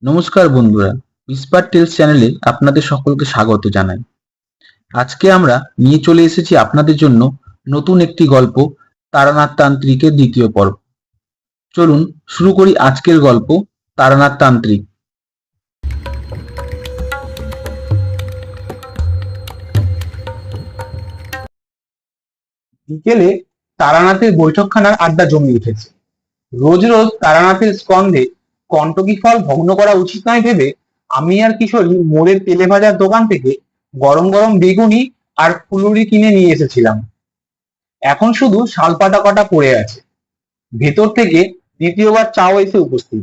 নমস্কার বন্ধুরা, বিস্পার টেলস চ্যানেলে আপনাদের সকলকে স্বাগত জানাই। আজকে আমরা নিয়ে চলে এসেছি আপনাদের জন্য নতুন একটি গল্প, তারানাথ তান্ত্রিকের দ্বিতীয় পর্ব। চলুন শুরু করি আজকের গল্প, তারানাথ তান্ত্রিক। বিকেলে তারানাথের বৈঠকখানার আড্ডা জমে উঠেছে। রোজ রোজ তারানাথের স্কন্ধে কণ্টকি ফল ভগ্ন করা উচিত নয় ভেবে আমি আর কিশোরী মোড়ের তেলে ভাজার দোকান থেকে গরম গরম বেগুনি আর ফুলুরি কিনে নিয়ে এসেছিলাম। এখন শুধু শালপাতা কটা পড়ে আছে। ভেতর থেকে দ্বিতীয়বার চাও এসে উপস্থিত।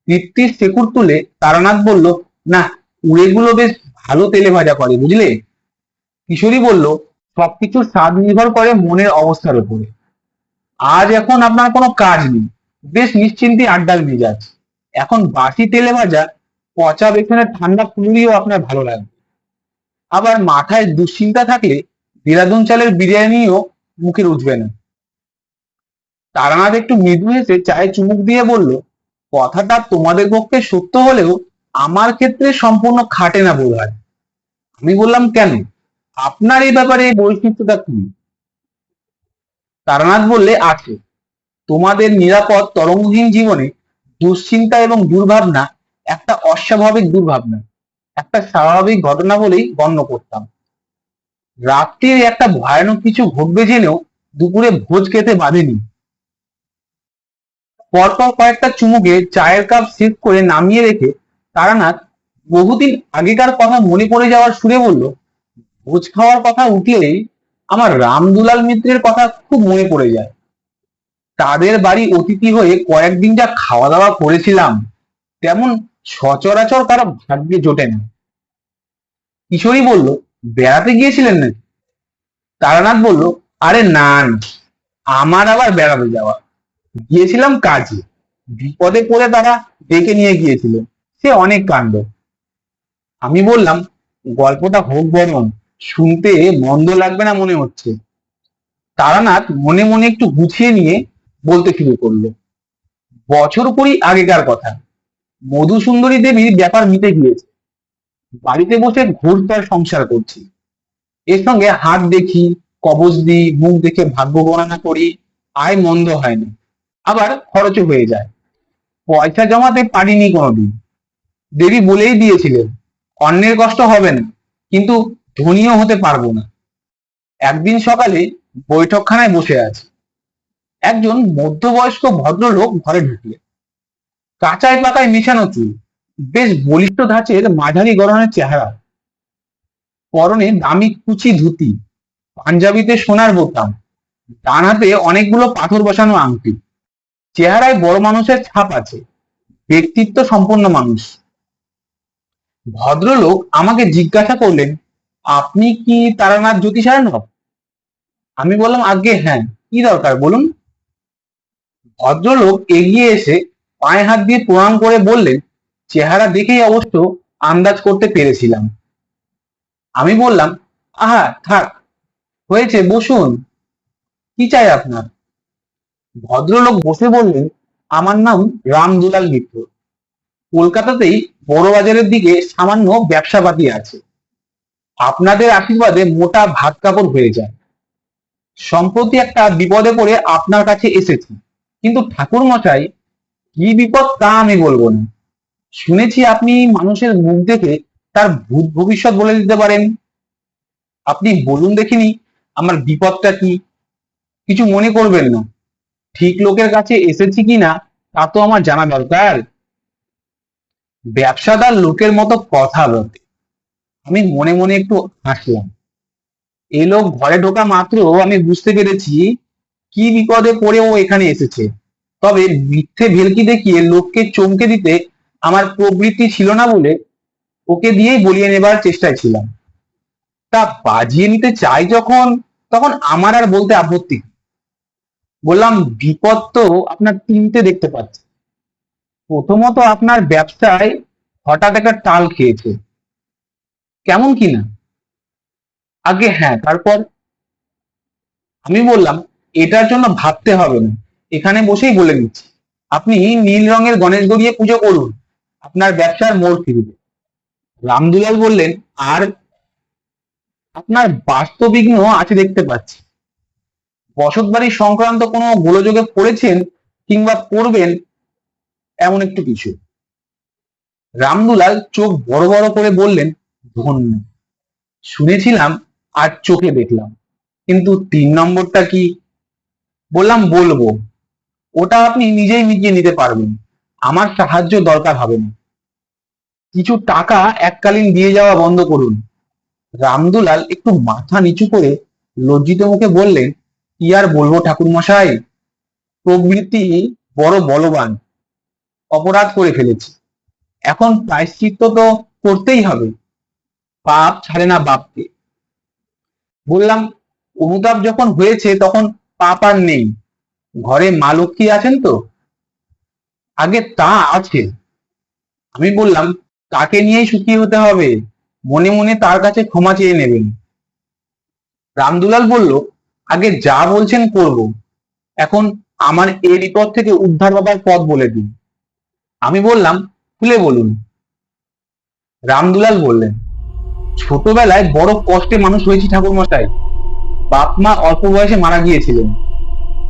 তৃপ্তির শেকুর তুলে তারানাথ বলল, না, উড়েগুলো বেশ ভালো তেলে ভাজা করে, বুঝলে? কিশোরী বলল, সবকিছুর স্বাদ নির্ভর করে মনের অবস্থার উপরে। আজ এখন আপনার কোনো কাজ নেই, বেশ নিশ্চিন্তে আড্ডার মেজাজ। এখন বাসি তেলে ভাজা পচা বেসনের ঠান্ডা ফুলুরিও আপনার ভালো লাগবে। আবার মাথায় দুশ্চিন্তা থাকলে দেরাদুন চালের বিরিয়ানিও মুখে উঠবে না। তারানাথ একটু মৃদু হেসে চায়ে চুমুক দিয়ে বলল, কথাটা তোমাদের পক্ষে সত্য হলেও আমার ক্ষেত্রে সম্পূর্ণ খাটে না বোধ হয়। আমি বললাম, কেন? আপনার এই ব্যাপারে এই বৈশিষ্ট্যটা কি? তারানাথ বললে, আছে। তোমাদের নিরাপদ তরঙ্গহীন জীবনে দুশ্চিন্তা এবং দুর্ভাবনা একটা অস্বাভাবিক দুর্ভাবনা, একটা স্বাভাবিক ঘটনা বলেই গণ্য করতাম। রাত্রে একটা ভয়ানক কিছু ঘটবে জেনেও দুপুরে ভোজ খেতে বাঁধেনি। পরপর কয়েকটা চুমুকে চায়ের কাপ সেট করে নামিয়ে রেখে তারানাথ বহুদিন আগেকার কথা মনে পড়ে যাওয়ার সুরে বলল, ভোজ খাওয়ার কথা উঠলেই আমার রামদুলাল মিত্রের কথা খুব মনে পড়ে যায়। তাদের বাড়ি অতিথি হয়ে কয়েকদিন যা খাওয়া দাওয়া করেছিলাম, তেমন সচরাচর কারো ভাগ্যে জোটে না। কিশোরী বলল, বেড়াতে গিয়েছিলেন নাকি? তারানাথ বলল, আরে না না, আমার আবার বেড়াতে যাওয়া, গিয়েছিলাম কাজে। বিপদে পড়ে তারা ডেকে নিয়ে গিয়েছিল, সে অনেক কাণ্ড। আমি বললাম, গল্পটা হোক বরং, শুনতে মন্দ লাগবে না মনে হচ্ছে। তারানাথ মনে মনে একটু গুছিয়ে নিয়ে বলতে শুরু করলো, বছর কুড়ি আগেকার কথা। মধুসুন্দরী দেবীর ব্যাপার মিটে গিয়েছে। বাড়িতে বসে ঘোরতর সংসার করছি। এর সঙ্গে হাত দেখি, কবজ দিই, মুখ দেখে ভাগ্য গণনা করি, আয় মন্দ হয় না। আবার খরচও হয়ে যায়। পয়সা জমাতে পারিনি কোনোদিন। দেবী বলেই দিয়েছিলেন, অন্যের কষ্ট হবে না, কিন্তু ধনীও হতে পারবো না। একদিন সকালে বৈঠকখানায় বসে আছি। একজন মধ্যবয়স্ক ভদ্রলোক ঘরে ঢুকলেন। কাঁচায় পাকায় মেশানো চুল, বেশ বলিষ্ঠ ধাঁচের মাঝারি গড়নের চেহারা, পরনে দামি কুচি ধুতি, পাঞ্জাবিতে সোনার বোতাম, ডান হাতে অনেকগুলো পাথর বসানো আংটি। চেহারায় বড় মানুষের ছাপ আছে, ব্যক্তিত্ব সম্পন্ন মানুষ। ভদ্রলোক আমাকে জিজ্ঞাসা করলেন, আপনি কি তারানাথ জ্যোতিষায়নব? আমি বললাম, আজ্ঞে হ্যাঁ, কি দরকার বলুন। ভদ্রলোক এগিয়ে এসে পায়ে হাত দিয়ে প্রণাম করে বললেন, চেহারা দেখেই অবশ্য আন্দাজ করতে পেরেছিলাম। আমি বললাম, আহা থাক, হয়েছে, বসুন। কি চাই আপনার? ভদ্রলোক বসে বললেন, আমার নাম রামদুলাল মিত্র। কলকাতাতেই বড় বাজারের দিকে সামান্য ব্যবসাপাতি আছে। আপনাদের আশীর্বাদে মোটা ভাত কাপড় হয়ে যায়। সম্প্রতি একটা বিপদে পড়ে আপনার কাছে এসেছি, কিন্তু ঠাকুর মশাই, কি বিপদ তা আমি বলবো না। শুনেছি আপনি মানুষের মুখ দেখে তার ভূত ভবিষ্যৎ বলে দিতে পারেন। আপনি বলুন দেখিনি, আমার বিপদটা কি? কিছু মনে করবেন না, ঠিক লোকের কাছে এসেছি কিনা তা তো আমার জানা দরকার। ব্যবসাদার লোকের মতো কথা বলতে আমি মনে মনে একটু হাসলাম। এই লোক ঘরে ঢোকা মাত্র আমি বুঝতে পেরেছি কি বিপদে পড়ে ও এখানে এসেছে। তবে মিথ্যে ভেলকি দেখিয়ে লোককে চমকে দিতে আমার প্রবৃত্তি ছিল না বলে ওকে দিয়েই বলিয়ে নেবার চেষ্টায় ছিলাম। তা বাজিয়ে নিতে চাই যখন, তখন আমার আর বলতে আপত্তি কি? বললাম, বিপদ তো আপনার তিনটে দেখতে পাচ্ছি। প্রথমত, আপনার ব্যবসায় হঠাৎ একটা টাল খেয়েছে। কেমন কিনা? আগে হ্যাঁ, তারপর? আমি বললাম, এটার জন্য ভাবতে হবে না, এখানে বসেই বলে দিচ্ছি। আপনি নীল রঙের গণেশ গড়িয়ে পুজো করুন, আপনার ব্যবসার মোড় ফিরবে। রামদুলাল বললেন, আর আপনার বাস্তবিঘ্ন আছে দেখতে পাচ্ছি। বসত বাড়ি সংক্রান্ত কোনো গোলযোগে পড়েছেন কিংবা পড়বেন এমন একটু কিছু? রামদুলাল চোখ বড় বড় করে বললেন, ধন্য, শুনেছিলাম আর চোখে দেখলাম, কিন্তু 3 নম্বরটা কি? বললাম, বলবো, ওটা আপনি নিজেই মিটিয়ে নিতে পারবেন, আমার সাহায্য দরকার হবে না। কিছু টাকা এককালীন দিয়ে যাওয়া বন্ধ করুন। রামদুলাল একটু মাথা নিচু করে লজ্জিত মুখে বললেন, কি আর বলবো ঠাকুরমশাই, প্রবৃত্তি বড় বলবান, অপরাধ করে ফেলেছি, এখন প্রায়শ্চিত্ত তো করতেই হবে, পাপ ছাড়ে না বাপকে। বললাম, অনুতাপ যখন হয়েছে তখন পাপ আর নেই, ঘরে মা লক্ষ্মী আছেন তো? আগে তা আছে। আমি বললাম, তাকে নিয়েই সুখী হতে হবে, মনে মনে তার কাছে ক্ষমা চেয়ে নেবেন। রামদুলাল বলল, আগে যা বলছেন করব, এখন আমার এই বিপদ থেকে উদ্ধার পাবার পথ বলে দিন। আমি বললাম, খুলে বলুন। রামদুলাল বললেন, ছোটবেলায় বড় কষ্টে মানুষ হয়েছি ঠাকুরমশাই। বাপ মা অল্প বয়সে মারা গিয়েছিলেন।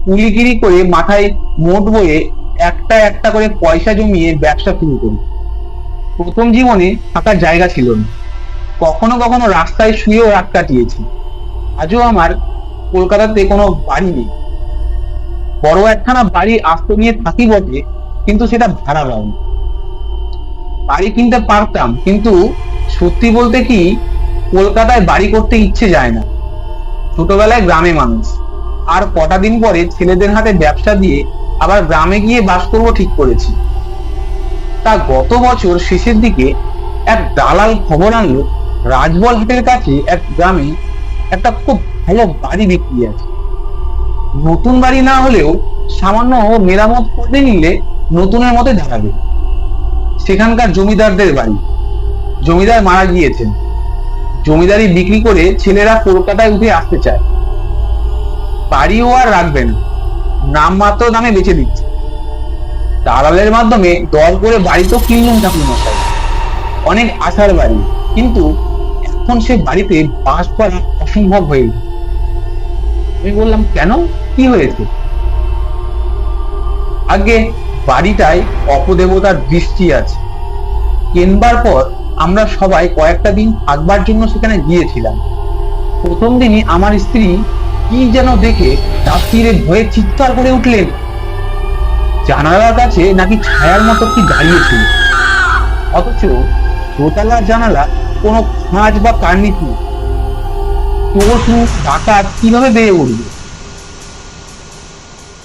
কুলিগিরি করে মাথায় মোট বয়ে একটা একটা করে পয়সা জমিয়ে ব্যবসা শুরু করি। প্রথম জীবনে থাকার জায়গা ছিল না, কখনো কখনো রাস্তায় শুয়েও রাত কাটিয়েছি। আজও আমার কলকাতাতে কোনো বাড়ি নেই। বড় একখানা বাড়ি আস্ত নিয়ে থাকি বটে, কিন্তু সেটা ভাড়া বাড়ি। বাড়ি কিনতে পারতাম, কিন্তু সত্যি বলতে কি, কলকাতায় বাড়ি করতে ইচ্ছে যায় না। ছোটবেলায় গ্রামে মানুষ, আর কটা দিন পরে ছেলেদের হাতে ব্যবসা দিয়ে আবার গ্রামে গিয়ে বাস করবো ঠিক করেছি। তা গত বছর শেষের দিকে এক দালাল খবর আনলো, রাজবল হাটের কাছে এক গ্রামে একটা খুব ভালো বাড়ি বিক্রি আছে। নতুন বাড়ি না হলেও সামান্য মেরামত করে নিলে নতুনের মতো দাঁড়াবে। সেখানকার জমিদারদের বাড়ি, জমিদার মারা গিয়েছেন, জমিদারি বিক্রি করে ছেলেরা কলকাতায় উঠে আসতে চায়। বাড়িও আর রাখবে না, নামমাত্র দামে বেচে দিচ্ছে। দালালের মাধ্যমে দর করে বাড়ি তো কিনলেন ঠাকুরমশাই, অনেক আশার বাড়ি, কিন্তু এখন সে বাড়িতে বাস করা অসম্ভব হয়ে গেছে। আমি বললাম, কেন, কি হয়েছে? আগে বাড়িটায় অপদেবতার দৃষ্টি আছে। কেনবার পর আমরা সবাই কয়েকটা দিন থাকবার জন্য সেখানে গিয়েছিলাম। প্রথম দিনই আমার স্ত্রী কি যেন দেখে রাত্রিরে ভয়ে চিৎকার করে উঠলেন। জানালার কাছে নাকি ছায়ার মতো কি দাঁড়িয়েছিল, অথচ দোতলার জানালা কোনো খাঁজ বা কার্নিশ নেই। চোর ডাকাত কিভাবে বেড়ে উঠবে?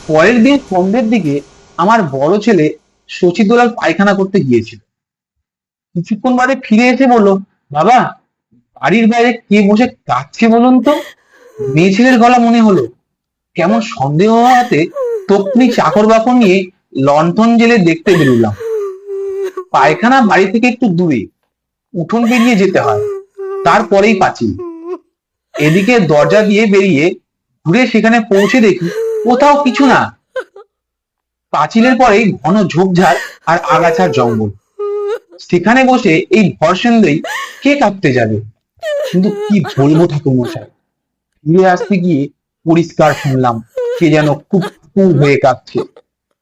পরের দিন সন্ধ্যের দিকে আমার বড় ছেলে শশীদুলাল পায়খানা করতে গিয়েছিল। কিছুক্ষণ বাদে ফিরে এসে বলল, বাবা, বাড়ির বাইরে কে বসে কাঁদছে বলুন তো? মেয়ে ছেলের গলা মনে হলো। কেমন সন্দেহ হওয়াতে তক্ষুনি চাকর বাকর নিয়ে লণ্ঠন জেলে দেখতে বেরুলাম। পায়খানা বাড়ি থেকে একটু দূরে, উঠোন পেরিয়ে যেতে হয়, তারপরেই পাঁচিল। এদিকে দরজা দিয়ে বেরিয়ে ঘুরে সেখানে পৌঁছে দেখি কোথাও কিছু না। পাঁচিলের পরেই ঘন ঝোপঝাড় আর আগাছার জঙ্গল। সেখানে বসে এই ভরসেন্দেই কে কাঁদতে যাবে? কিন্তু কি বলবো ঠাকুরমশাই, ফিরে আসতে গিয়ে পরিষ্কার শুনলাম কে যেন খুব খুব হয়ে কাঁদছে।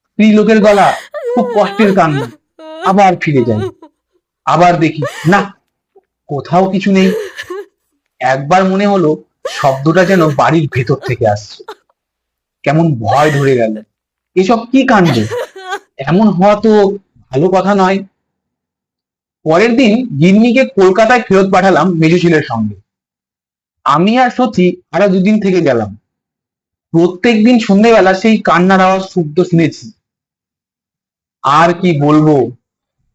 স্ত্রী লোকের গলা, খুব কষ্টের কান্না। আবার ফিরে যাই, আবার দেখি না, কোথাও কিছু নেই। একবার মনে হলো শব্দটা যেন বাড়ির ভেতর থেকে আসছে। কেমন ভয় ধরে গেল। এসব কি কাণ্ড, এমন হওয়া তো ভালো কথা নয়। পরের দিন গিন্নিকে কলকাতায় ফেরত পাঠালাম মেজো ছেলের সঙ্গে। আমি আর সচি আরো 2 দিন থেকে গেলাম। প্রত্যেকদিন সন্ধ্যেবেলা সেই কান্নার আওয়াজ শুদ্ধ শুনেছি। আর কি বলবো,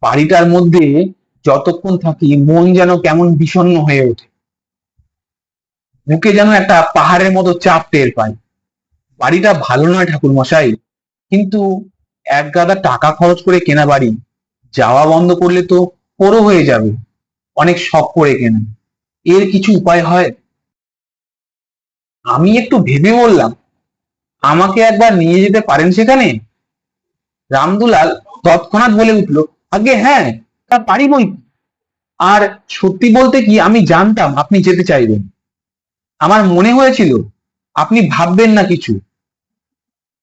বাড়িটার মধ্যে যতক্ষণ থাকি মন যেন কেমন বিষণ্ণ হয়ে ওঠে। বুকে যেন একটা পাহাড়ের মতো চাপ টের পাই। বাড়িটা ভালো নয় ঠাকুর মশাই, কিন্তু এক গাদা টাকা খরচ করে কেনা বাড়ি, যাওয়া বন্ধ করলে তো পোড়ো হয়ে যাবে। অনেক শখ করে কেনা, এর কিছু উপায় হয়? আমি একটু ভেবে বললাম, আমাকে একবার নিয়ে যেতে পারেন সেখানে? রামদুলাল তৎক্ষণাৎ বলে উঠলো, আগে হ্যাঁ, তা পারি বই কি। আর সত্যি বলতে কি আমি জানতাম আপনি যেতে চাইবেন। আমার মনে হয়েছিল আপনি ভাববেন না কিছু।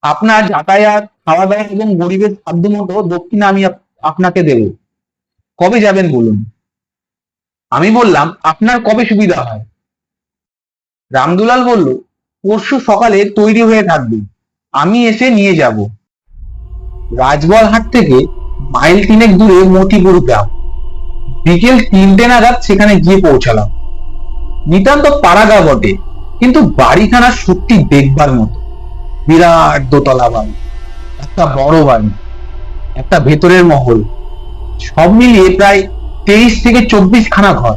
আপনার যাতায়াত, খাওয়া দাওয়া এবং গরিবের সাধ্য মতো দক্ষিণা আমি আপনাকে দেব। কবে যাবেন বলুন? আমি বললাম, আপনার কবে সুবিধা হয়? রামদুলাল বলল, পরশু সকালে তৈরি হয়ে থাকবে, আমি এসে নিয়ে যাব। রাজবলহাট থেকে মাইল তিনেক দূরে মতিপুর গ্রাম। বিকেল 3টে নাগাদ সেখানে গিয়ে পৌঁছালাম। নিতান্ত পাড়াগা বটে, কিন্তু বাড়িখানা সত্যি দেখবার মতো। বিরাট দোতলা বাড়ি, একটা বড় বাড়ি, একটা ভেতরের মহল, সব মিলিয়ে প্রায় 23 থেকে 24 খানা ঘর।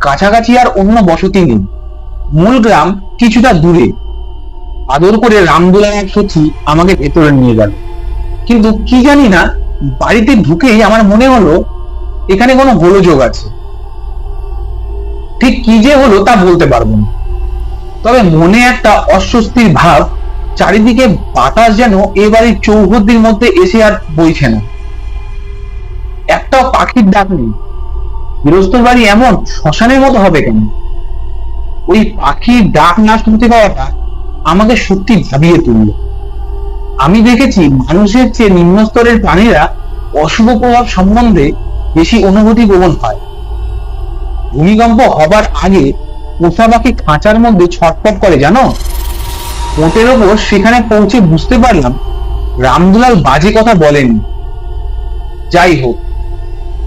কাছাকাছি আর অন্য বসতি নেই। মূল গ্রাম কিছুটা দূরে। আদর করে রামদুলাল এক সখী আমাকে ভেতরে নিয়ে গেল। কিন্তু কি জানি না, বাড়িতে ঢুকেই আমার মনে হলো এখানে কোনো গোলযোগ আছে। ঠিক কি যে হলো তা বলতে পারবো না, তবে মনে একটা অস্বস্তির ভাব। চারিদিকে বাতাস যেন এ বাড়ির চৌহদ্দির মধ্যে এসে আর বইছে না। একটাও পাখির ডাক নেই। গৃহস্থর বাড়ি এমন শ্মশানের মতো হবে কেন? ওই পাখির ডাক না শুনতে পাওয়াটা আমাকে সত্যি ভাবিয়ে তুলল। আমি দেখেছি মানুষের চেয়ে নিম্ন স্তরের প্রাণীরা অশুভ প্রভাব সম্বন্ধে বেশি অনুভূতি প্রবণ হয়। ভূমিকম্প হবার আগে পোষা পাখি খাঁচার মধ্যে ছটফট করে জানো। ওটের ওপর সেখানে পৌঁছে বুঝতে পারলাম রামদুলাল বাজে কথা বলেনি। যাই হোক,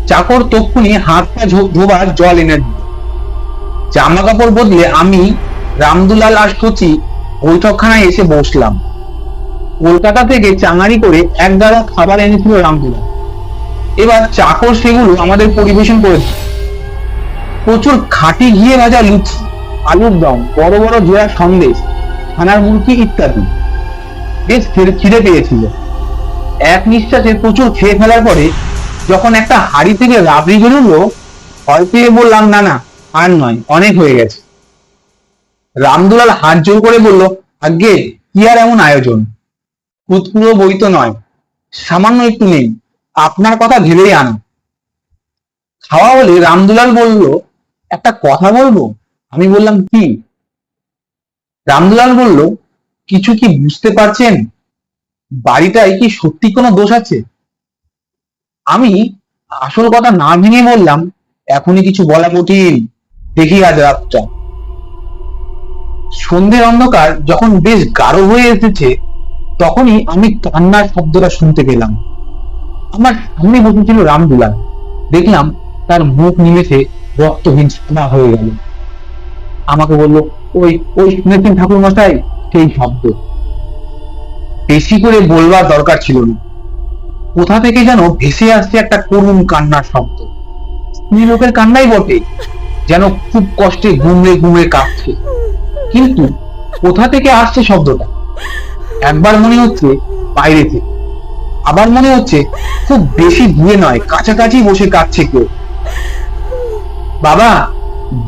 চাকর তক্ষুনি হাত পা ধোবার জল এনে দিল। জামা কাপড় বদলে আমি, রামদুলাল আর সচি বৈঠকখানায় এসে বসলাম। কলকাতা থেকে চাঙারি করে এক গাদা খাবার এনেছিল রামদুলাল। এবার চাকর সেগুলো আমাদের পরিবেশন করে দিল। প্রচুর খাঁটি ঘিয়ে ভাজা লুচি, আলুর দম, বড় বড় জোড়া সন্দেশ, ছানার মুরগি ইত্যাদি। বেশ খিদে পেয়েছিল। এক নিঃশ্বাসে প্রচুর খেয়ে ফেলার পরে যখন একটা হাড়ি থেকে রাবড়ি বেরোলো, ভয় পেয়ে বললাম, না না, আর নয়, অনেক হয়ে গেছে। রামদুলাল হাত জোর করে বলল, আজ্ঞে কি আর এমন আয়োজন, খুদকুড়ো বই তো নয়, সামান্য একটু নেই, আপনার কথা ভেবেই আনো। খাওয়া হলে রামদুলাল বলল, একটা কথা বলবো। আমি বললাম, কি? রামদুলাল বলল, কিছু কি বুঝতে পারছেন? বাড়িটায় কি সত্যি কোনো দোষ আছে? আমি আসল কথা না ভেঙে বললাম, এখনই কিছু বলা কঠিন, দেখি আজ রাতটা। সন্ধ্যের অন্ধকার যখন বেশ গাঢ় হয়ে এসেছে, তখনই আমি কান্নার শব্দটা শুনতে পেলাম। আমার সামনে বসেছিল রামদুলাল। দেখলাম তার মুখ নিমেষে রক্তহীন সাদা হয়ে গেল। আমাকে বলল, ওই ওই শুনেছেন ঠাকুর মশাই, সেই শব্দ। বেশি করে বলবার দরকার ছিল না। কোথা থেকে যেন ভেসে আসছে একটা করুণ কান্নার শব্দ। স্ত্রী লোকের কান্নাই বটে, যেন খুব কষ্টে গুমড়ে গুমড়ে কাঁপছে। কিন্তু কোথা থেকে আসছে শব্দটা? একবার মনে হচ্ছে বাইরে থেকে, আবার মনে হচ্ছে খুব বেশি দূরে নয়, কাছাকাছি বসে কাঁদছে কেউ। বাবা,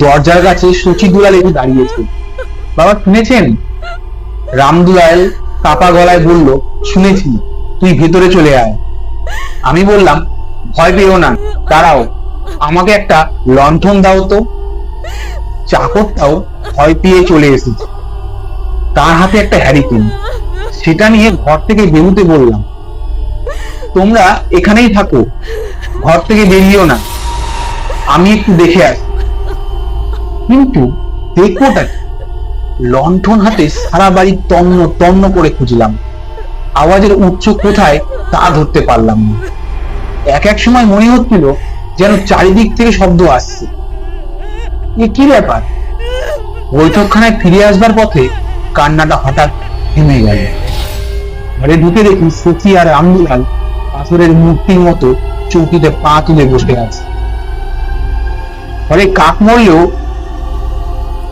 দরজার কাছে সচি দুলাল এসে দাঁড়িয়েছে। বাবা, শুনেছেন? রামদুলাল কাপা গলায় বলল, শুনেছি, তুই ভেতরে চলে আয়। আমি বললাম, ভয় পেও না, দাঁড়াও, আমাকে একটা লণ্ঠন দাও তো। চাকরটাও ভয় পেয়ে চলে এসেছে। তার হাতে একটা হ্যারিকেন। সেটা নিয়ে ঘর থেকে বেরুতে বললাম, তোমরা এখানেই থাকো, ঘর থেকে বেরিয়েও না, আমি একটু দেখে আসি। কিন্তু দেখবোটা কি? লণ্ঠন হাতে সারা বাড়ি তন্ন তন্ন করে খুঁজলাম। আওয়াজের উৎস কোথায় তা ধরতে পারলাম না। এক এক সময় মনে হচ্ছিল যেন চারিদিক থেকে শব্দ আসছে। এ কি ব্যাপার? বৈঠকখানায় ফিরে আসবার পথে কান্নাটা হঠাৎ থেমে গেল। ঘরে ঢুকে দেখি সচি আর রামদুলাল পাথরের মূর্তির মতো চৌকিতে পা তুলে বসে আছে। ঘরে কাক মরলেও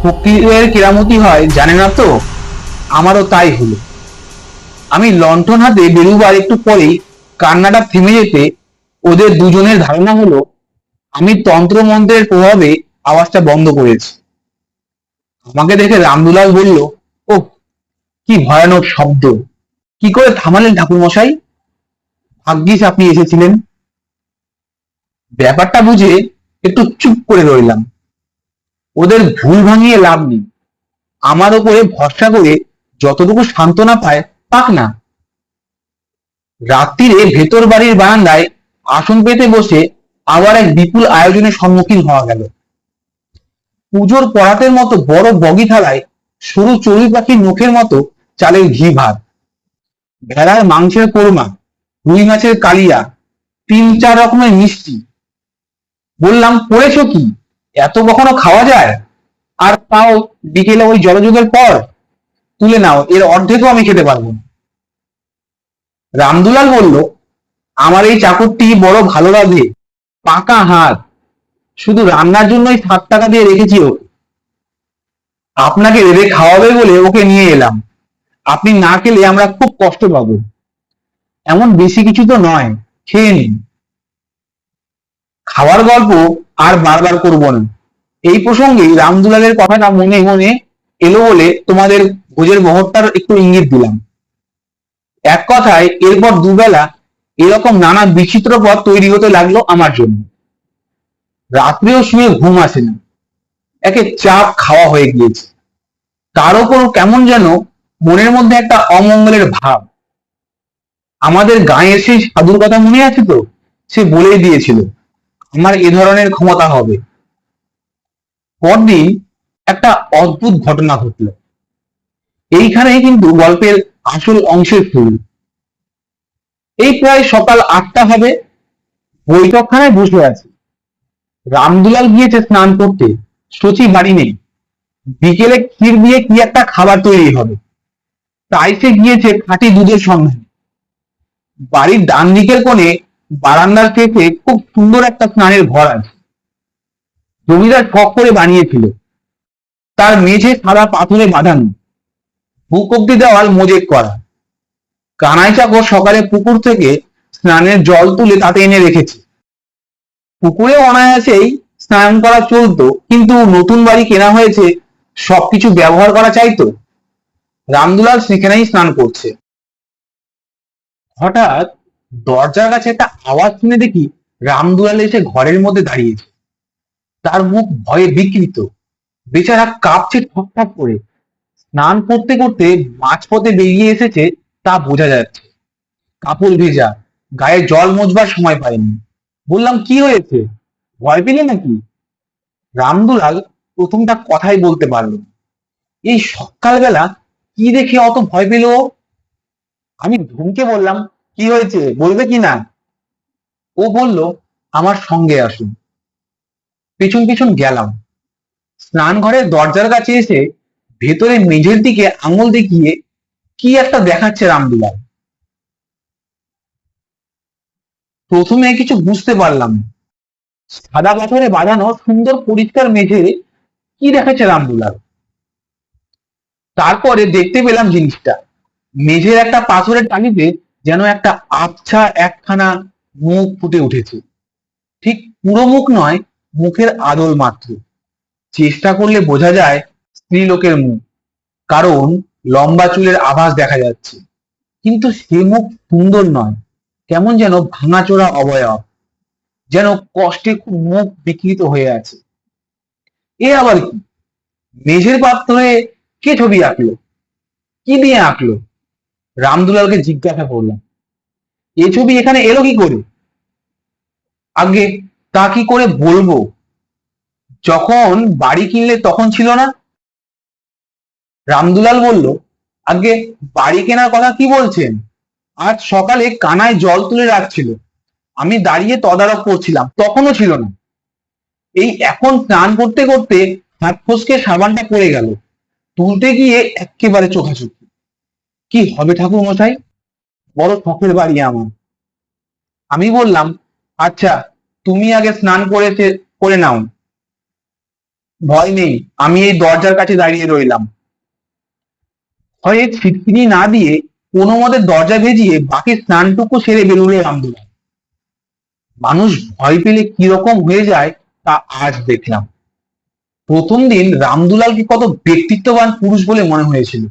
ফকিরের কেরামতি হয় জানে না তো, আমারও তাই হলো। আমি লণ্ঠন হাতে বেরুবার একটু পরেই কান্নাটা থেমে যেতে ওদের দুজনের ধারণা হলো আমি তন্ত্র মন্ত্রের প্রভাবে আওয়াজটা বন্ধ করেছি। আমাকে দেখে রামদুলাল বলল, ও কি ভয়ানক শব্দ, কি করে থামালেন ঠাকুর মশাই? ভাগ্যিস আপনি এসেছিলেন। ব্যাপারটা বুঝে একটু চুপ করে রইলাম। ওদের ভুল ভাঙিয়ে লাভ নেই, আমার ওপরে ভরসা করে যতটুকু সান্ত্বনা পায় পাক না। রাত্রিরে ভেতর বাড়ির বারান্দায় আসন পেতে বসে আবার এক বিপুল আয়োজনের সম্মুখীন হওয়া গেল। পুজোর পরাতের মতো বড় বগি থালায় সরু চড়ুই পাখির নখের মতো চালের ঘি ভাত, ভেড়ার মাংসের কোরমা, রুই মাছের কালিয়া, 3-4 রকমের মিষ্টি। বললাম, করেছো কি? এত কখনো খাওয়া যায়? আর তাও বিকেলে ওই জলযোগের পর? তুলে নাও, এর অর্ধেকও আমি খেতে পারবো না। রামদুলাল বলল, আমার এই চাকরটি বড় ভালো রাঁধে, পাকা হাত, শুধু রান্নার জন্যই 7 টাকা দিয়ে রেখেছি ওকে। আপনাকে রেঁধে খাওয়াবে বলে ওকে নিয়ে এলাম, আপনি না খেলে আমরা খুব কষ্ট পাবো। এমন বেশি কিছু তো নয়, খেয়ে নিন। খাওয়ার গল্প আর বারবার করব না। এই প্রসঙ্গে রামদুলালের কথাটা মনে মনে এলো বলে তোমাদের ভোজের বহরটার একটু ইঙ্গিত দিলাম। এক কথায় এরপর দুবেলা এরকম নানা বিচিত্র পথ তৈরি হতে লাগলো আমার জন্য। রাত্রেও শুয়ে ঘুম আসে না, একে চাপ খাওয়া হয়ে গিয়েছে। তার উপর কেমন যেন মনের মধ্যে একটা অমঙ্গলের ভাব। আমাদের গাঁয়ের সেই সাধুর কথা মনে আছে তো? সে বলেই দিয়েছিল আমার এ ধরনের ক্ষমতা হবে। পরদিন একটা অদ্ভুত ঘটনা ঘটলো। এইখানেই কিন্তু গল্পের আসল অংশের শুরু। এই প্রায় সকাল 8টা হবে, বৈঠকখানায় বসে আছি। রামদুলাল গিয়েছে স্নান করতে, শচী বাড়ি নেই। বিকেলে ক্ষীর দিয়ে কি একটা খাবার তৈরি হবে, তাই সে গিয়েছে খাঁটি দুধের সন্ধানে। বাড়ির ডান দিকের কোণে বারান্দার শেষে খুব সুন্দর একটা স্নানের ঘর আছে, জমিদার শখ করে বানিয়েছিল। তার মেঝে সাদা পাথরে বাঁধানো, বুক অব্দি দেওয়াল মোজেক করা। কানাই চাকর সকালে পুকুর থেকে স্নানের জল তুলে তাতে এনে রেখেছে। পুকুরে অনায়াসেই স্নান করা চলতো, কিন্তু নতুন বাড়ি কেনা হয়েছে, সবকিছু ব্যবহার করা চাইতো। রামদুলাল সেখানেই স্নান করছে। হঠাৎ দরজার কাছে একটা আওয়াজ শুনে দেখি রামদুলাল এসে ঘরের মধ্যে দাঁড়িয়েছে। তার মুখ ভয়ে বিকৃত, বেচারা কাঁপছে ঠকঠক করে। স্নান করতে করতে মাঝপথে বেরিয়ে এসেছে তা বোঝা যাচ্ছে। কাপড় ভেজা, গায়ে জল মোছবার সময় পায়নি। বললাম, কি হয়েছে? ভয় পেলে নাকি? রামদুলাল প্রথমটা কথাই বলতে পারলো না। এই সকালবেলা কি দেখে অত ভয় পেল ও? আমি ধমকে বললাম, কি হয়েছে বলবে কি না? ও বলল, আমার সঙ্গে আসুন। পেছন পেছন গেলাম। স্নান ঘরের দরজার কাছে এসে ভেতরে মেঝের দিকে আঙুল দেখিয়ে কি একটা দেখাচ্ছে রামদুলাল। প্রথমে কিছু বুঝতে পারলাম না। সাদা পাথরে বাঁধানো সুন্দর পরিষ্কার মেঝে কি দেখাচ্ছে রামদুলাল। তারপরে দেখতে পেলাম জিনিসটা, মেঝের একটা পাথরের টালিতে যেন একটা আবছা একখানা মুখ ফুটে উঠেছে। ঠিক পুরো মুখ নয়, মুখের আদল মাত্র। চেষ্টা করলে বোঝা যায় স্ত্রীলোকের মুখ, কারণ লম্বা চুলের আভাস দেখা যাচ্ছে। কিন্তু সে মুখ সুন্দর নয়, কেমন যেন ভাঙাচোরা অবয়ব, যেন কষ্টে খুব মুখ বিকৃত হয়ে আছে। এ আবার কি? মেঝের পাথরে কে ছবি আঁকলো? কি দিয়ে আঁকলো? রামদুলালকে জিজ্ঞাসা করলাম, এ ছবি এখানে এলো কি করে? আগে তা কি করে বলবো, যখন বাড়ি কিনলে তখন ছিল না। রামদুলাল বলল, আগে বাড়ি কেনার কথা কি বলছেন? আজ সকালে কানায় জল তুলে রাখছিল, আমি দাঁড়িয়ে তদারক করছিলাম, তখনও ছিল না। এই এখন স্নান করতে করতে হাত ফসকে সাবানটা পড়ে গেল, তুলতে গিয়ে একেবারে চোখাচোখি। কি হবে ঠাকুর মশাই, বড় শখের বাড়ি আমার। আমি বললাম, আচ্ছা তুমি আগে স্নান করে নাও, ভয় নেই, আমি এই দরজার কাছে দাঁড়িয়ে রইলাম। ভয়ে ছিটকিনি না দিয়ে কোনো মতে দরজা ভেজিয়ে বাকি স্নানটুকু সেরে বেরোলে রামদুলাল। মানুষ ভয় পেলে কিরকম হয়ে যায় তা আজ দেখলাম। প্রথম দিন রামদুলালকে কত ব্যক্তিত্ববান পুরুষ বলে মনে হয়েছিল,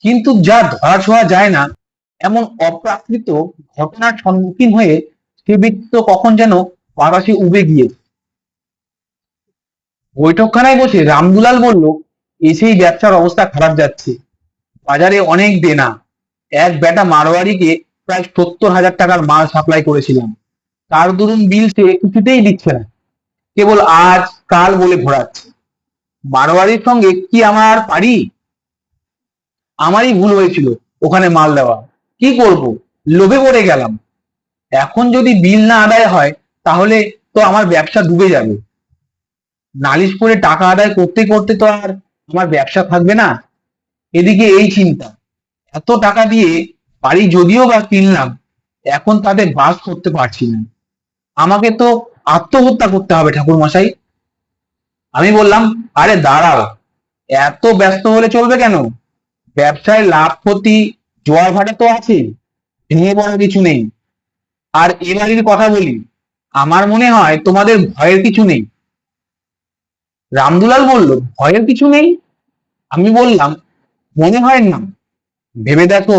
কিন্তু যা ধরা ছোঁয়া যায় না এমন অপ্রাকৃত ঘটনার সম্মুখীন হয়ে সে ব্যক্তি কখন যেন বাতাসে উবে গিয়েছে। বৈঠকখানায় বসে রামদুলাল বলল, এসেই ব্যবসার অবস্থা খারাপ যাচ্ছে। বাজারে অনেক দেনা। এক বেটা মারোয়ারিকে প্রায় 70,000 টাকার মাল সাপ্লাই করেছিলাম, তার দরুন বিল সে কিছুতেই দিচ্ছে না, কেবল আজ কাল বলে ঘোরাচ্ছে। মারোয়ারির সঙ্গে কি আমার আর পারি? আমারই ভুল হয়েছিল ওখানে মাল দেওয়া। কি করব, লোভে পড়ে গেলাম। এখন যদি বিল না আদায় হয় তাহলে তো আমার ব্যবসা ডুবে যাবে। নালিশ করে টাকা আদায় করতে করতে তো আর আমার ব্যবসা থাকবে না। এদিকে এই চিন্তা, এত টাকা দিয়ে বাড়ি যদিও বা কিনলাম, এখন তাতে বাস করতে পারছি না। আমাকে তো আত্মহত্যা করতে হবে ঠাকুর মশাই। আমি বললাম, আরে দাঁড়াও, এত ব্যস্ত হলে চলবে কেন? ব্যবসায় লাভ ক্ষতি জোয়ার ভাটা তো আছে, ভেঙে পড়ার কিছু নেই। আর এ বাড়ির কথা বলি, আমার মনে হয় তোমাদের ভয়ের কিছু নেই। রামদুলাল বলল, ভয়ের কিছু নেই? আমি বললাম, মনে হয় না। ভেবে দেখো,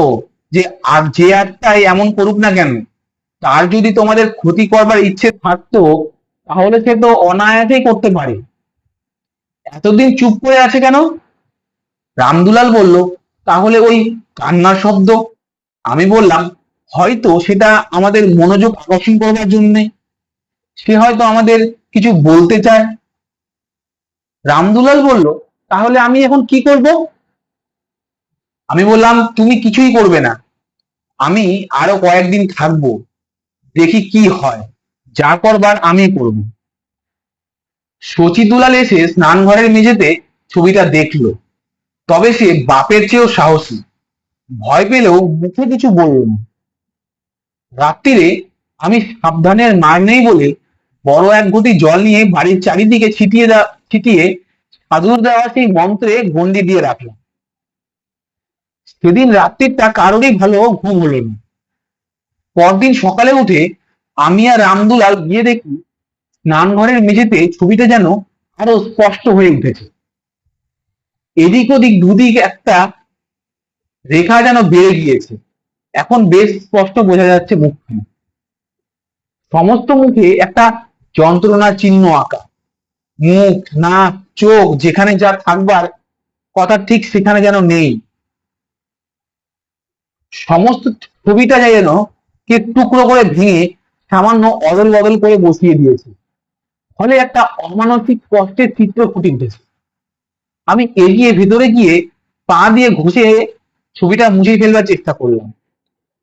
যে আর যে আত্মাই এমন করুক না কেন, তার যদি তোমাদের ক্ষতি করবার ইচ্ছে থাকতো তাহলে সে তো অনায়াসেই করতে পারে। এতদিন চুপ করে আছে কেন? রামদুলাল বলল, তাহলে ওই কান্নার শব্দ। আমি বললাম, হয়তো সেটা আমাদের মনোযোগ আকর্ষণ করবার জন্য। সে হয়তো আমাদের কিছু বলতে চায়। রামদুলাল বলল, তাহলে আমি এখন কি করব? আমি বললাম, তুমি কিছুই করবে না। আমি আরো কয়েকদিন থাকবো, দেখি কি হয়। যা করবার আমি করব। শচীদুলাল এসে স্নানঘরের মেঝেতে ছবিটা দেখলো, তবে সে বাপের চেয়েও সাহসী। ভয় পেলেও মুখে কিছু বলল না। রাত্রিরে আমি সাবধানের মার নেই বলে বড় এক ঘটি জল নিয়ে বাড়ির চারিদিকে ছিটিয়ে সাধুর দেওয়া সেই মন্ত্রে গন্ডি দিয়ে রাখলাম। সেদিন রাত্রিটা কারোরই ভালো ঘুম হলো না। পরদিন সকালে উঠে আমি আর রামদুলাল গিয়ে দেখি স্নানঘরের মেঝেতে ছবিটা যেন আরো স্পষ্ট হয়ে উঠেছে। এদিক ওদিক দুদিক একটা রেখা যেন বেড়ে গিয়েছে। এখন বেশ স্পষ্ট বোঝা যাচ্ছে মুখখানা। সমস্ত মুখে একটা যন্ত্রণার চিহ্ন আঁকা। মুখ, নাক, চোখ যেখানে যা থাকবার কথা ঠিক সেখানে যেন নেই। সমস্ত ছবিটা যেন কে টুকরো করে ভেঙে সামান্য অদল বদল করে বসিয়ে দিয়েছে। ফলে একটা অমানসিক কষ্টের চিত্র ফুটে উঠেছে। আমি এগিয়ে ভেতরে গিয়ে পা দিয়ে ঘষে ছবিটা মুছে ফেলবার চেষ্টা করলাম,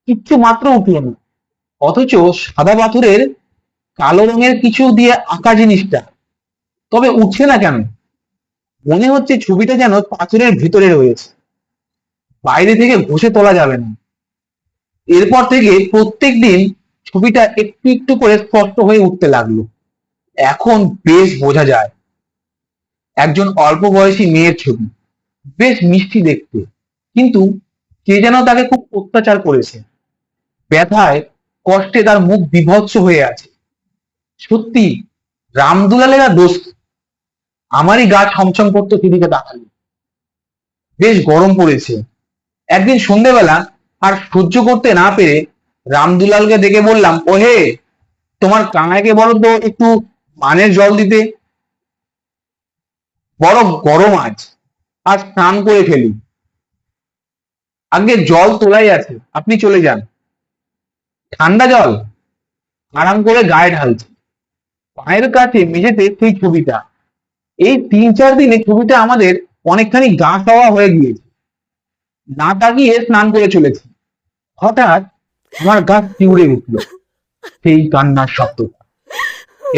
কিচ্ছু মাত্র উঠল না। অথচ সাদা পাথরের কালো রঙের কিছু দিয়ে আঁকা জিনিসটা তবে উঠছে না কেন? মনে হচ্ছে ছবিটা যেন পাথরের ভিতরে রয়েছে, বাইরে থেকে ঘষে তোলা যাবে না। এরপর থেকে প্রত্যেক দিন ছবিটা একটু একটু করে স্পষ্ট হয়ে উঠতে লাগলো। এখন বেশ বোঝা যায় একজন অল্প বয়সী মেয়ের ছবি, বেশ মিষ্টি দেখতে, কিন্তু কে যেন তাকে খুব অত্যাচার করেছে। ব্যথায় কষ্টে তার মুখ বিভৎস হয়ে আছে। সত্যি রামদুলালের আর দোষ কি? আমারই গা ছমছম করতো সেদিকে তাকালে। বেশ গরম পড়েছে। একদিন সন্ধ্যেবেলা আর সহ্য করতে না পেরে রামদুলালকে ডেকে বললাম, ওহে, তোমার কানাইকে বলো তো একটু পানের জল দিতে, বড় গরম আজ স্নান করে ফেলি। আগে জল তোলাই আছে, আপনি চলে যান। ঠান্ডা জল আরাম করে গায়ে ঢালছে। পায়ের কাছে মেঝেতে সেই ছবিটা। এই 3-4 দিনে ছবিটা আমাদের অনেকখানি গা সওয়া হয়ে গিয়েছে। না তাকিয়ে স্নান করে চলেছি। হঠাৎ আমার গা শিউরে উঠল সেই কান্নার শব্দ।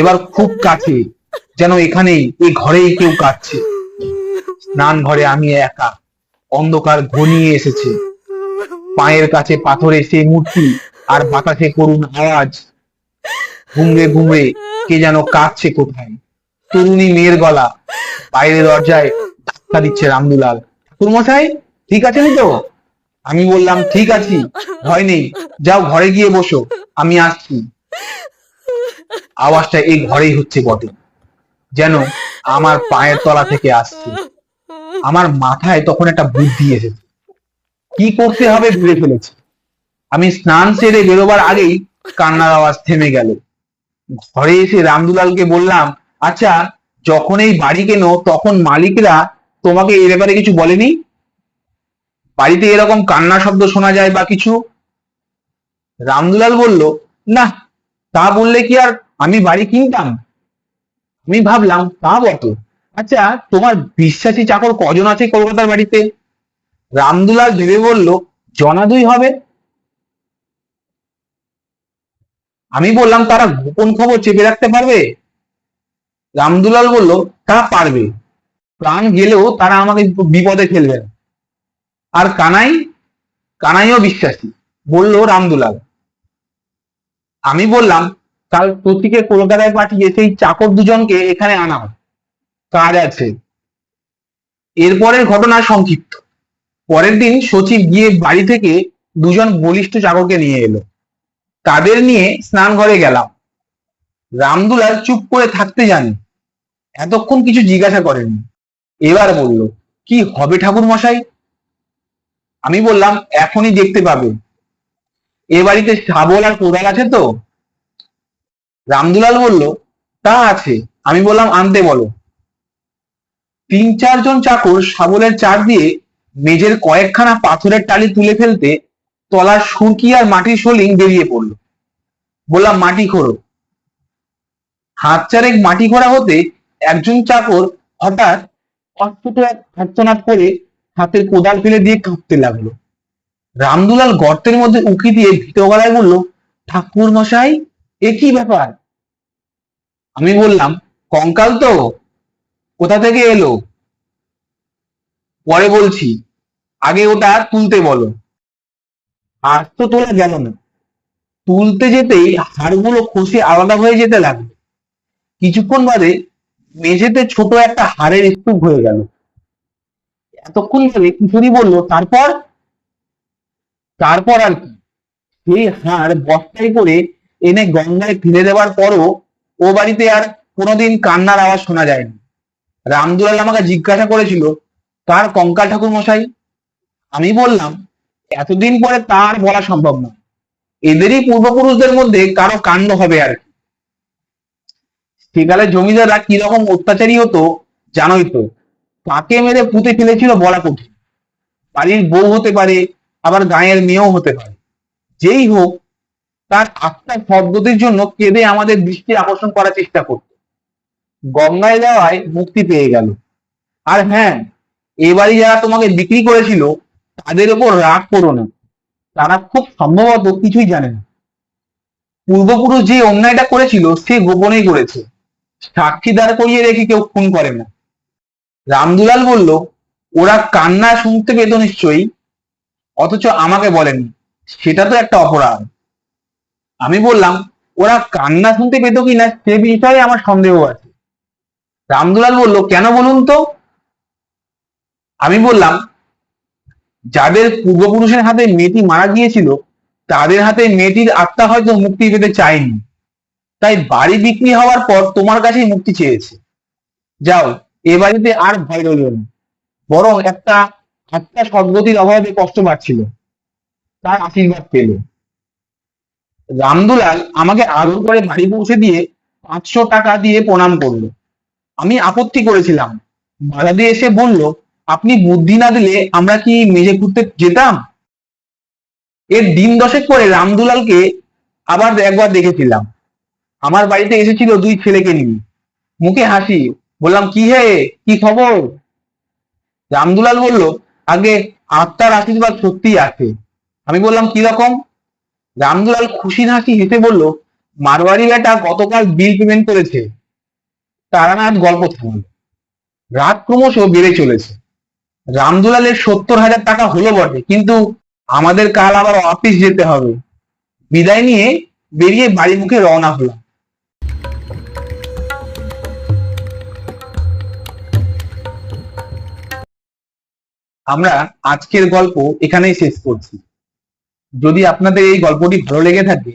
এবার খুব কাছে, যেন এখানেই, এই ঘরেই কেউ কাঁদছে। স্নান ঘরে আমি একা, অন্ধকার ঘনিয়ে এসেছে। পায়ের কাছে পাথরে সেই মূর্তি, আর বাতাসে করুণ আওয়াজ। ঘুমড়ে ঘুমড়ে কে যেন কাঁদছে কোথায়। তরুণী মেয়ের গলা। বাইরে দরজায় ধাক্কা দিচ্ছে রামদুলাল। ঠাকুর মশাই, ঠিক আছেন তো? আমি বললাম, ঠিক আছি, ভয় নেই, যাও ঘরে গিয়ে বসো, আমি আসছি। আওয়াজটা এই ঘরেই হচ্ছে বটে, যেন আমার পায়ের তলা থেকে আসছে। আমার মাথায় তখন একটা বুদ্ধি এসেছে, কি করতে হবে ভেবে ফেলেছি। আমি স্নান সেরে বেরোবার আগেই কান্নার আওয়াজ থেমে গেল। ঘরে এসে রামদুলালকে বললাম, আচ্ছা, যখন এই বাড়ি কেনো তখন মালিকরা তোমাকে এ ব্যাপারে কিছু বলেনি? বাড়িতে এরকম কান্না শব্দ শোনা যায় বা কিছু? রামদুলাল বলল, না, তা বললে কি আর আমি বাড়ি কিনতাম? আমি ভাবলাম তা বটে। আচ্ছা, তোমার বিশ্বাসী চাকর কজন আছে কলকাতার বাড়িতে? রামদুলাল ভেবে বলল, জনা দুই হবে। আমি বললাম, তারা গোপন খবর চেপে রাখতে পারবে? রামদুলাল বলল, তা পারবে। প্রাণ গেলেও তারা আমাকে বিপদে ফেলবে না। আর কানাই? কানাইও বিশ্বাসী, বলল রামদুলাল। আমি বললাম, কাল প্রতীকে কলকাতায় পাঠিয়ে সেই চাকর দুজনকে এখানে আনাও, কাজ আছে। এরপরের ঘটনা সংক্ষিপ্ত। পরের দিন সচিব গিয়ে বাড়ি থেকে দুজন বলিষ্ঠ চাকরকে নিয়ে এলো। তাদের নিয়ে স্নান ঘরে গেলাম। রামদুলাল চুপ করে থাকতে জানে, এতক্ষণ কিছু জিজ্ঞাসা করেনি। এবার বলল, কি হবে ঠাকুর মশাই? আমি বললাম, এখনই দেখতে পাবে। এ বাড়িতে শাবল আর কোদাল আছে তো? রামদুলাল বলল, তা আছে। আমি বললাম, আনতে বলো। 3-4 জন চাকর শাবলের চার দিয়ে মেঝের কয়েকখানা পাথরের টালি তুলে ফেলতে তলার সুরকি আর মাটির শোলিং বেরিয়ে পড়লো। বললাম, মাটি খোঁড়ো। হাত চারেক মাটি খোঁড়া হতে একজন চাকর হঠাৎ অস্ফুট এক আর্তনাদ করে হাতের কোদাল ফেলে দিয়ে কাঁপতে লাগলো। রামদুলাল গর্তের মধ্যে উঁকি দিয়ে ভীত গলায় বলল, ঠাকুর মশাই, এ কি ব্যাপার? আমি বললাম, কঙ্কাল তো। কোথা থেকে এলো? পরে বলছি, আগে ওটা তুলতে বলো। আজ তো তোলা গেল না। তুলতে যেতেই হাড়গুলো খসে আলাদা হয়ে যেতে লাগলো। কিছুক্ষণ বাদে মেঝেতে ছোট একটা হাড়ের স্তূপ হয়ে গেল। এতক্ষণ বাদে কিশোরী বলল, তারপর? তারপর আর কি? সেই হাড় বস্তায় করে এনে গঙ্গায় ফেলে দেওয়ার পরও ও বাড়িতে আর কোনোদিন কান্নার আওয়াজ শোনা যায়নি। রামদুলাল আমাকে জিজ্ঞাসা করেছিল, কার কঙ্কাল ঠাকুর মশাই? আমি বললাম, এতদিন পরে তার বলা সম্ভব না। এদেরই পূর্বপুরুষদের মধ্যে কারো কাণ্ড হবে আর কি। সেকালে জমিদাররা কিরকম অত্যাচারী হতো জানোই তো। কাকে মেরে পুঁতে ফেলেছিল বলা কঠিন। বাড়ির বউ হতে পারে, আবার গাঁয়ের মেয়েও হতে পারে। যেই হোক, তার আত্মার শব্দটির জন্য কেঁদে আমাদের দৃষ্টি আকর্ষণ করার চেষ্টা করত। গঙ্গায় যাওয়ায় মুক্তি পেয়ে গেল। আর হ্যাঁ, এ বাড়ি যারা তোমাকে বিক্রি করেছিল তাদের ওপর রাগ করো না। তারা খুব সম্ভবত কিছুই জানে না। পূর্বপুরুষ যে অন্যায়টা করেছিল সে গোপনেই করেছে। সাক্ষী দাঁড় করিয়ে রেখে কেউ খুন করে না। রামদুলাল বলল, ওরা কান্না শুনতে পেত নিশ্চয়ই, অথচ আমাকে বলেনি। সেটা তো একটা অপরাধ। আমি বললাম, ওরা কান্না শুনতে পেত কিনা সে বিষয়ে আমার সন্দেহ আছে। রামদুলাল বলল, কেন বলুন তো? আমি বললাম, যাদের পূর্বপুরুষের হাতে মেয়েটি মারা গিয়েছিল তাদের হাতে মেয়েটির আত্মা হয়তো মুক্তি পেতে চায়নি, তাই বাড়ি বিক্রি হওয়ার পর তোমার কাছেই মুক্তি চেয়েছে। যাও, এ বাড়িতে আর ভয় রইল না। বরং একটা আত্মা সদ্গতির অভাবে কষ্ট পাচ্ছিল, তার আশীর্বাদ পেল। রামদুলাল আমাকে আদর করে বাড়ি পৌঁছে দিয়ে 500 টাকা দিয়ে প্রণাম করলো। আমি আপত্তি করেছিলাম। বাধা দিয়ে এসে বলল, আপনি বুদ্ধি না দিলে আমরা কি মেঝে ঘুরতে যেতাম? এর দিন 10 পরে রামদুলালকে আবার একবার দেখেছিলাম। আমার বাড়িতে এসেছিল 2 ছেলেকে নিয়ে। মুখে হাসি। বললাম, কি হে, কি খবর? রামদুলাল বলল, আগে আত্মার আশীর্বাদ সত্যিই আছে। আমি বললাম, কি রকম? রামদুলাল খুশির হাসি হেসে বলল, মারওয়ারি বেটা গতকাল বিল পেমেন্ট করেছে। তারানাথ গল্প থামল। রাত ক্রমশ বেড়ে চলেছে। রামদুলালের 70,000 টাকা হলো বটে, কিন্তু আমাদের কাল আবার অফিস যেতে হবে। বিদায় নিয়ে বেরিয়ে বাড়ি মুখে রওনা হলাম। আমরা আজকের গল্প এখানেই শেষ করছি। যদি আপনাদের এই গল্পটি ভালো লেগে থাকে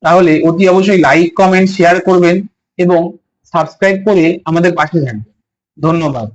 তাহলে অতি অবশ্যই লাইক, কমেন্ট, শেয়ার করবেন এবং সাবস্ক্রাইব করে আমাদের পাশে থাকবেন। ধন্যবাদ।